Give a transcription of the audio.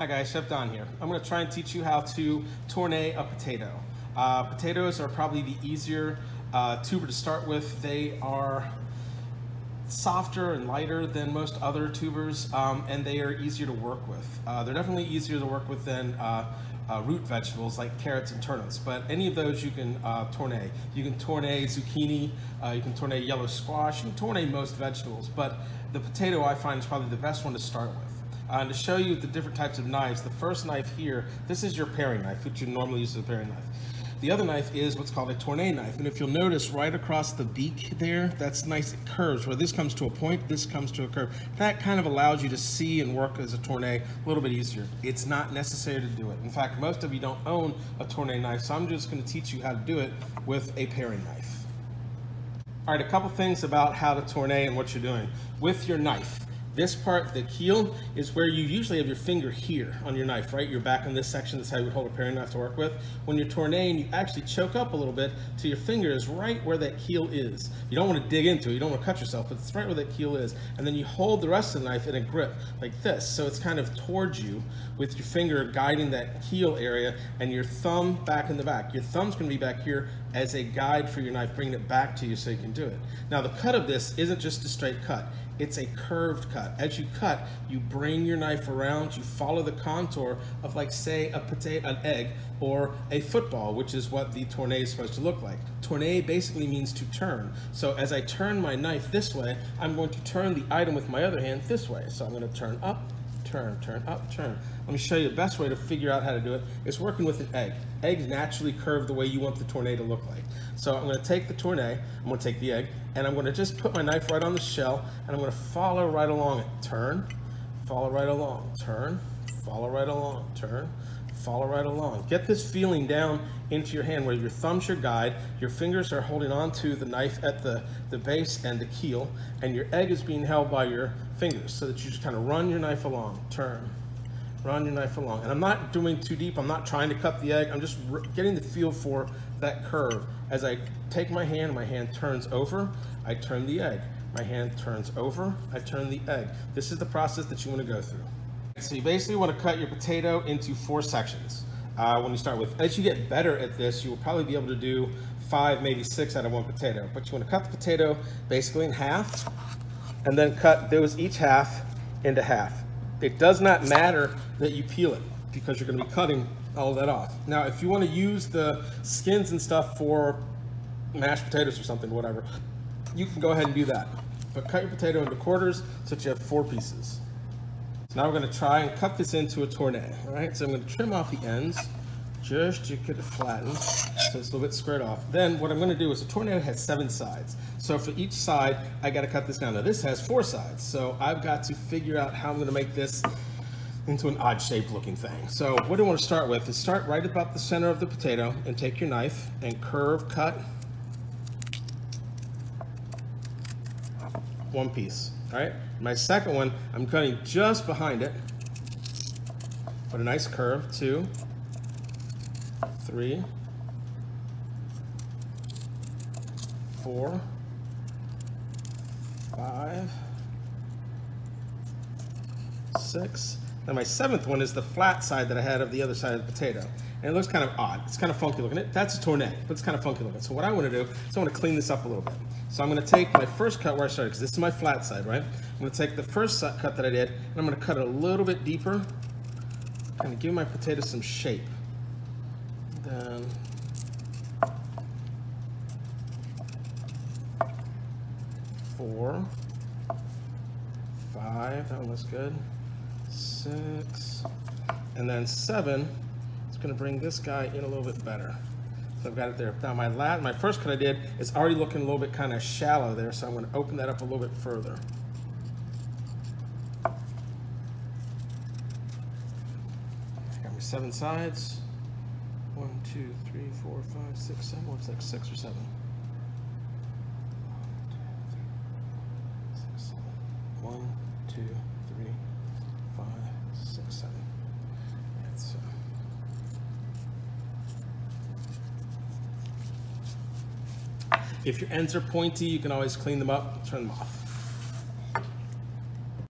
Hi guys, Chef Don here. I'm going to try and teach you how to tourne a potato. Potatoes are probably the easier tuber to start with. They are softer and lighter than most other tubers, and they are easier to work with. They're definitely easier to work with than root vegetables like carrots and turnips, but any of those you can tourne. You can tourne zucchini, you can tourne yellow squash, you can tourne most vegetables, but the potato I find is probably the best one to start with. And to show you the different types of knives, the first knife here, this is your paring knife, which you normally use as a paring knife. The other knife is what's called a tourne knife, and if you'll notice right across the beak there, that's nice, it curves, where this comes to a point, this comes to a curve. That kind of allows you to see and work as a tourne a little bit easier. It's not necessary to do it. In fact, most of you don't own a tourne knife, so I'm just going to teach you how to do it with a paring knife. All right, a couple things about how to tourne and what you're doing. With your knife, this part, the keel, is where you usually have your finger here on your knife, right? You're back in this section, that's how you would hold a paring knife to work with. When you're tourneing, you actually choke up a little bit to your finger is right where that keel is. You don't want to dig into it, you don't want to cut yourself, but it's right where that keel is. And then you hold the rest of the knife in a grip like this, so it's kind of towards you with your finger guiding that keel area and your thumb back in the back. Your thumb's going to be back here as a guide for your knife, bringing it back to you so you can do it. Now the cut of this isn't just a straight cut. It's a curved cut. As you cut, you bring your knife around, you follow the contour of, like, say, a potato, an egg, or a football, which is what the tourne is supposed to look like. Tourne basically means to turn. So as I turn my knife this way, I'm going to turn the item with my other hand this way. So I'm going to turn up, turn up, turn. Let me show you the best way to figure out how to do it. It's working with an egg. Eggs naturally curve the way you want the tourne to look like. So I'm going to take the tourne, I'm going to take the egg, and I'm going to just put my knife right on the shell, and I'm going to follow right along it. Turn, follow right along, turn, follow right along, turn, follow right along. Get this feeling down into your hand where your thumb's your guide, your fingers are holding on to the knife at the base and the keel, and your egg is being held by your fingers, so that you just kind of run your knife along, turn, run your knife along. And I'm not doing too deep, I'm not trying to cut the egg, I'm just getting the feel for that curve. As I take my hand turns over, I turn the egg. My hand turns over, I turn the egg. This is the process that you want to go through. So you basically want to cut your potato into 4 sections when you start with. As you get better at this, you will probably be able to do 5, maybe 6 out of 1 potato. But you want to cut the potato basically in half, and then cut those each half into half. It does not matter that you peel it, because you're going to be cutting all of that off. Now, if you want to use the skins and stuff for mashed potatoes or something, whatever, you can go ahead and do that. But cut your potato into quarters so that you have 4 pieces. So now we're going to try and cut this into a tourne. All right, so I'm going to trim off the ends just to get it flattened so it's a little bit squared off. Then what I'm going to do is a tourne has 7 sides. So for each side, I got to cut this down. Now this has 4 sides, so I've got to figure out how I'm going to make this into an odd shaped looking thing. So what I want to start with is start right about the center of the potato and take your knife and curve cut 1 piece. All right, my second one, I'm cutting just behind it. Put a nice curve, 2, 3, 4, 5, 6. Now my 7th one is the flat side that I had of the other side of the potato. And it looks kind of odd. It's kind of funky looking. That's a tourne, but it's kind of funky looking. So what I want to do is I want to clean this up a little bit. So I'm going to take my first cut where I started, because this is my flat side, right? I'm going to take the first cut that I did, and I'm going to cut it a little bit deeper, kind of give my potato some shape. Then 4, 5, that one looks good. 6, and then 7. It's going to bring this guy in a little bit better. So I've got it there. Now my first cut I did is already looking a little bit kind of shallow there, so I'm going to open that up a little bit further. Got my 7 sides. 1, 2, 3, 4, 5, 6, 7. Looks like 6 or 7. 1, 2, 3, 5, 6, 7. That's if your ends are pointy, you can always clean them up, turn them off.